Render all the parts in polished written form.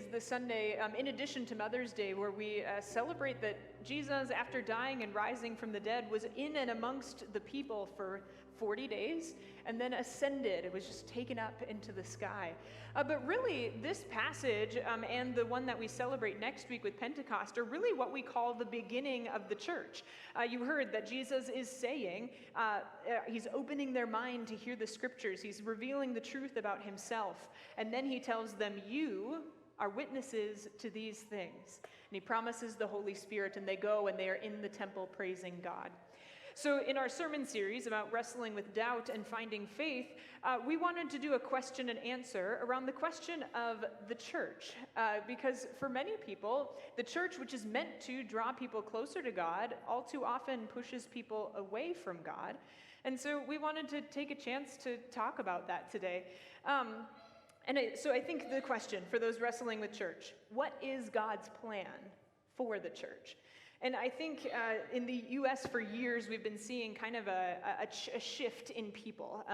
is the Sunday, in addition to Mother's Day, where we celebrate that Jesus, after dying and rising from the dead, was in and amongst the people for 40 days and then ascended. It was just taken up into the sky. But really, this passage and the one that we celebrate next week with Pentecost are really what we call the beginning of the church. You heard that Jesus is saying, he's opening their mind to hear the scriptures. He's revealing the truth about himself. And then he tells them, you are witnesses to these things. And he promises the Holy Spirit, and they go and they are in the temple praising God. So in our sermon series about wrestling with doubt and finding faith, we wanted to do a question and answer around the question of the church. Because for many people, the church, which is meant to draw people closer to God, all too often pushes people away from God. And so we wanted to take a chance to talk about that today. So I think the question for those wrestling with church, what is God's plan for the church? And I think in the U.S. for years, we've been seeing kind of a shift in people.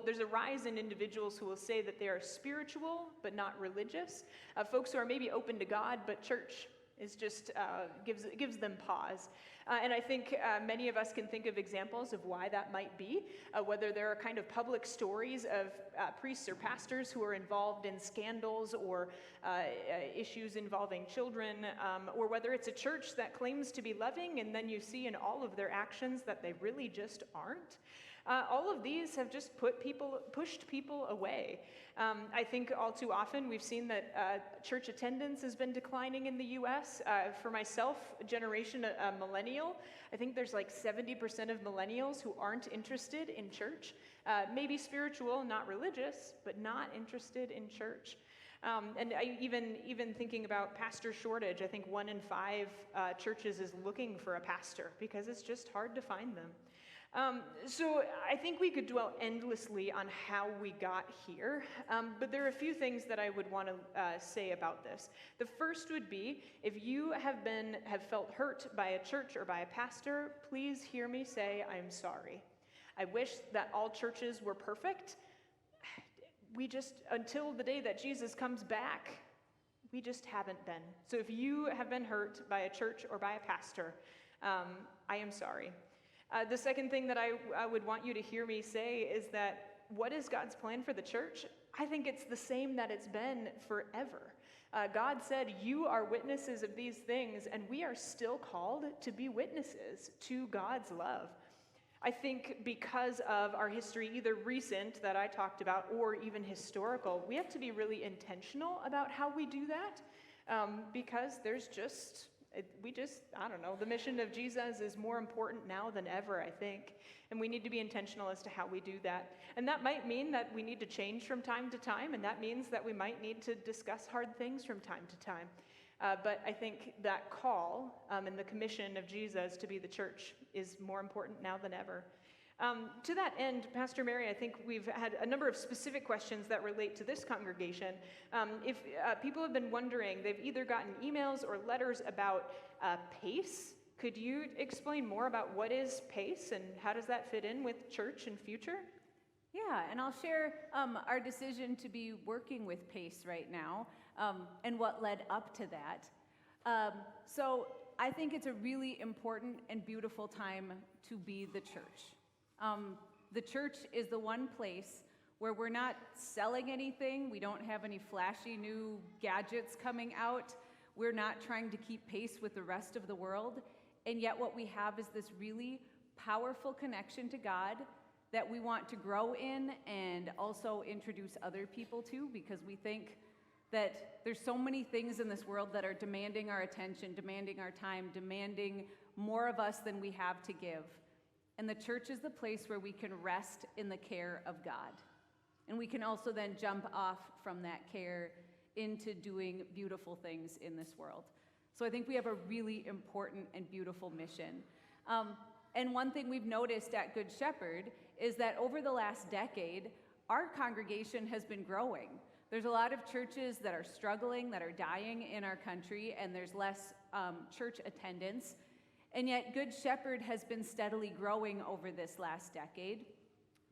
There's a rise in individuals who will say that they are spiritual, but not religious. Folks who are maybe open to God, but church is just gives them pause. And I think many of us can think of examples of why that might be, whether there are kind of public stories of priests or pastors who are involved in scandals or issues involving children, or whether it's a church that claims to be loving and then you see in all of their actions that they really just aren't. All of these have just pushed people away. I think all too often we've seen that church attendance has been declining in the U.S. For myself, generation millennial, I think there's like 70% of millennials who aren't interested in church. Maybe spiritual, not religious, but not interested in church. And even thinking about pastor shortage, I think 1 in 5 churches is looking for a pastor because it's just hard to find them. So I think we could dwell endlessly on how we got here, but there are a few things that I would want to say about this. The first would be, if you have felt hurt by a church or by a pastor, please hear me say, I'm sorry. I wish that all churches were perfect. Until the day that Jesus comes back, we just haven't been. So if you have been hurt by a church or by a pastor, I am sorry. The second thing that I would want you to hear me say is that what is God's plan for the church? I think it's the same that it's been forever. God said, you are witnesses of these things, and we are still called to be witnesses to God's love. I think because of our history, either recent that I talked about or even historical, we have to be really intentional about how we do that, because I don't know, the mission of Jesus is more important now than ever, I think, and we need to be intentional as to how we do that. And that might mean that we need to change from time to time, and that means that we might need to discuss hard things from time to time. But I think that call and the commission of Jesus to be the church is more important now than ever. To that end, Pastor Mary, I think we've had a number of specific questions that relate to this congregation. If people have been wondering, they've either gotten emails or letters about PACE. Could you explain more about what is PACE and how does that fit in with church and future? Yeah, and I'll share our decision to be working with PACE right now and what led up to that. So I think it's a really important and beautiful time to be the church. The church is the one place where we're not selling anything. We don't have any flashy new gadgets coming out. We're not trying to keep pace with the rest of the world. And yet what we have is this really powerful connection to God that we want to grow in and also introduce other people to, because we think that there's so many things in this world that are demanding our attention, demanding our time, demanding more of us than we have to give. And the church is the place where we can rest in the care of God. And we can also then jump off from that care into doing beautiful things in this world. So I think we have a really important and beautiful mission. And one thing we've noticed at Good Shepherd is that over the last decade, our congregation has been growing. There's a lot of churches that are struggling, that are dying in our country, and there's less church attendance. And yet Good Shepherd has been steadily growing over this last decade.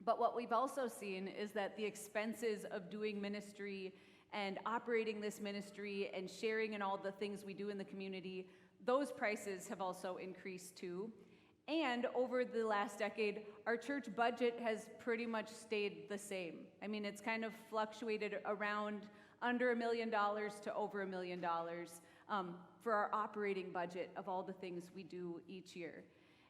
But what we've also seen is that the expenses of doing ministry and operating this ministry and sharing in all the things we do in the community, those prices have also increased too. And over the last decade, our church budget has pretty much stayed the same. I mean, it's kind of fluctuated around under $1 million to over $1 million for our operating budget of all the things we do each year.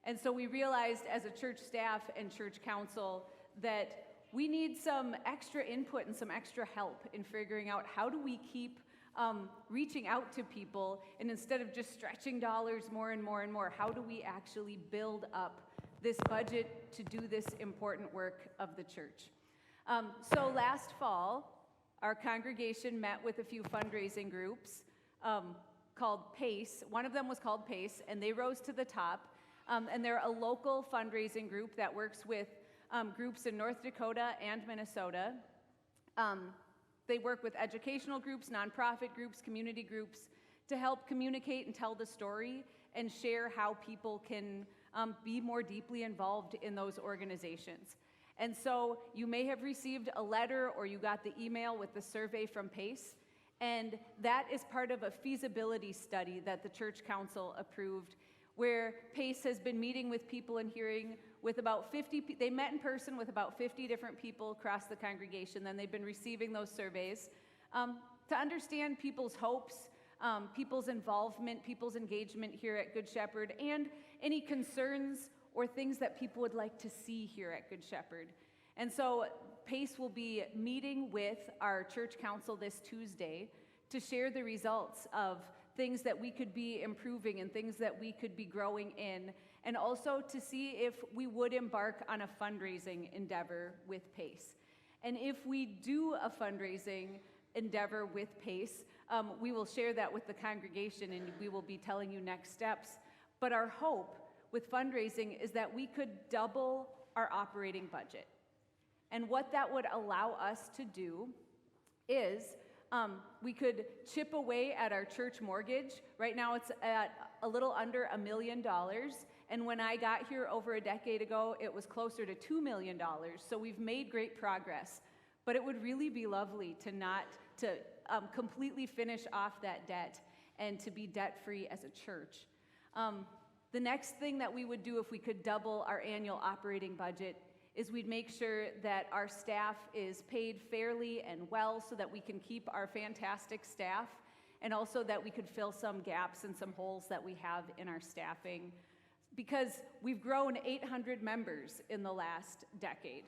And so we realized as a church staff and church council that we need some extra input and some extra help in figuring out how do we keep reaching out to people, and instead of just stretching dollars more and more and more, how do we actually build up this budget to do this important work of the church? So last fall, our congregation met with a few fundraising groups called PACE. One of them was called PACE, and they rose to the top. And they're a local fundraising group that works with groups in North Dakota and Minnesota. They work with educational groups, nonprofit groups, community groups to help communicate and tell the story and share how people can be more deeply involved in those organizations. And so you may have received a letter or you got the email with the survey from PACE, and that is part of a feasibility study that the church council approved, where PACE has been meeting with people and hearing with about 50, they met in person with about 50 different people across the congregation. Then they've been receiving those surveys to understand people's hopes, people's involvement, people's engagement here at Good Shepherd, and any concerns or things that people would like to see here at Good Shepherd. And so PACE will be meeting with our church council this Tuesday to share the results of things that we could be improving and things that we could be growing in, and also to see if we would embark on a fundraising endeavor with PACE. And if we do a fundraising endeavor with PACE, we will share that with the congregation and we will be telling you next steps. But our hope with fundraising is that we could double our operating budget. And what that would allow us to do is we could chip away at our church mortgage. Right now it's at a little under $1 million. And when I got here over a decade ago, it was closer to $2 million. So we've made great progress. But it would really be lovely to completely finish off that debt and to be debt-free as a church. The next thing that we would do if we could double our annual operating budget is we'd make sure that our staff is paid fairly and well so that we can keep our fantastic staff, and also that we could fill some gaps and some holes that we have in our staffing, because we've grown 800 members in the last decade.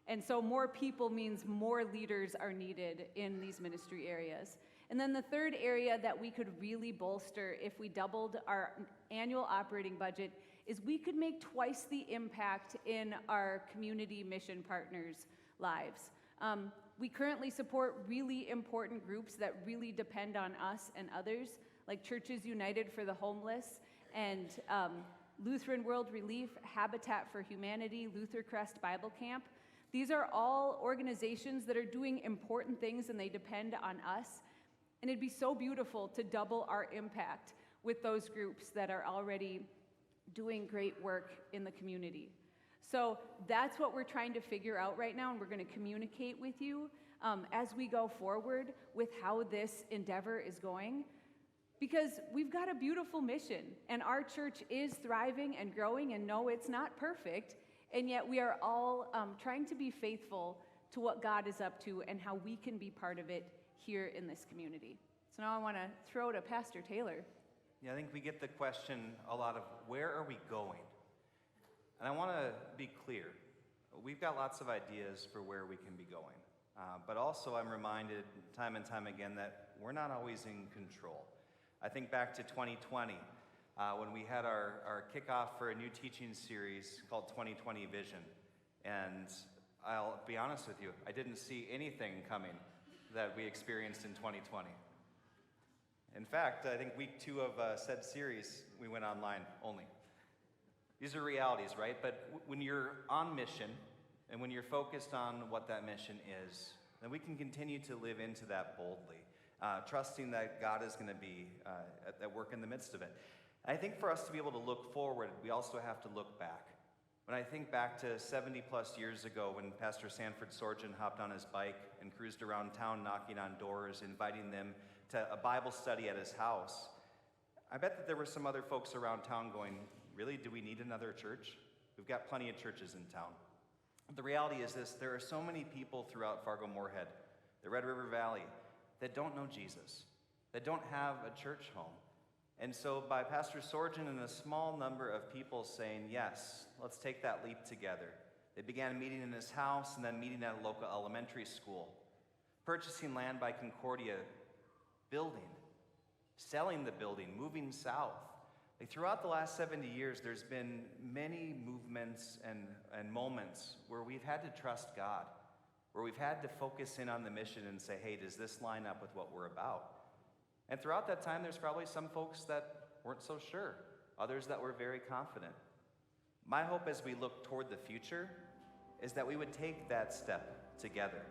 And so more people means more leaders are needed in these ministry areas. And then the third area that we could really bolster if we doubled our annual operating budget is we could make twice the impact in our community mission partners' lives. We currently support really important groups that really depend on us and others, like Churches United for the Homeless and Lutheran World Relief, Habitat for Humanity, Luther Crest Bible Camp. These are all organizations that are doing important things and they depend on us. And it'd be so beautiful to double our impact with those groups that are already doing great work in the community. So that's what we're trying to figure out right now, and we're going to communicate with you as we go forward with how this endeavor is going, because we've got a beautiful mission, and our church is thriving and growing, and no, it's not perfect, and yet we are all trying to be faithful to what God is up to and how we can be part of it here in this community. So now I want to throw to Pastor Taylor. Yeah, I think we get the question a lot of, where are we going? And I want to be clear. We've got lots of ideas for where we can be going. But also I'm reminded time and time again that we're not always in control. I think back to 2020, when we had our kickoff for a new teaching series called 2020 Vision. And I'll be honest with you, I didn't see anything coming that we experienced in 2020. In fact, I think week 2 of said series, we went online only. These are realities, right? But when you're on mission, and when you're focused on what that mission is, then we can continue to live into that boldly, trusting that God is going to be at work in the midst of it. And I think for us to be able to look forward, we also have to look back. When I think back to 70 plus years ago when Pastor Sanford Sorgen hopped on his bike and cruised around town knocking on doors, inviting them to a Bible study at his house, I bet that there were some other folks around town going, really, do we need another church? We've got plenty of churches in town. The reality is this, there are so many people throughout Fargo Moorhead, the Red River Valley, that don't know Jesus, that don't have a church home. And so by Pastor Sorgen and a small number of people saying, yes, let's take that leap together, they began meeting in his house and then meeting at a local elementary school, purchasing land by Concordia, building, selling the building, moving south. Throughout the last 70 years, there's been many movements and moments where we've had to trust God, where we've had to focus in on the mission and say, hey, does this line up with what we're about? And throughout that time, there's probably some folks that weren't so sure, others that were very confident. My hope as we look toward the future is that we would take that step together,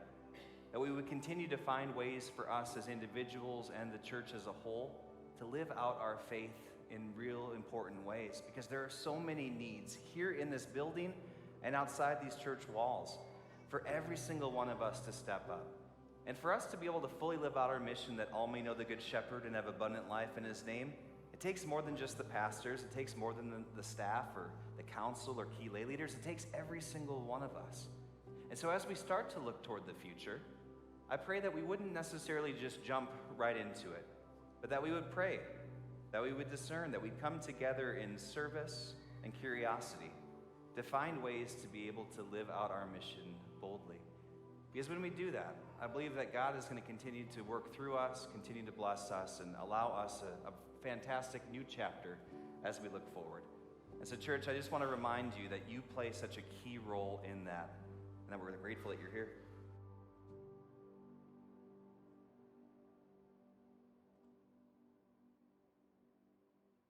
that we would continue to find ways for us as individuals and the church as a whole to live out our faith in real important ways, because there are so many needs here in this building and outside these church walls for every single one of us to step up. And for us to be able to fully live out our mission that all may know the Good Shepherd and have abundant life in his name, it takes more than just the pastors, it takes more than the staff or the council or key lay leaders, it takes every single one of us. And so as we start to look toward the future, I pray that we wouldn't necessarily just jump right into it, but that we would pray, that we would discern, that we'd come together in service and curiosity to find ways to be able to live out our mission boldly. Because when we do that, I believe that God is going to continue to work through us, continue to bless us, and allow us a fantastic new chapter as we look forward. And so, church, I just want to remind you that you play such a key role in that, and that we're grateful that you're here.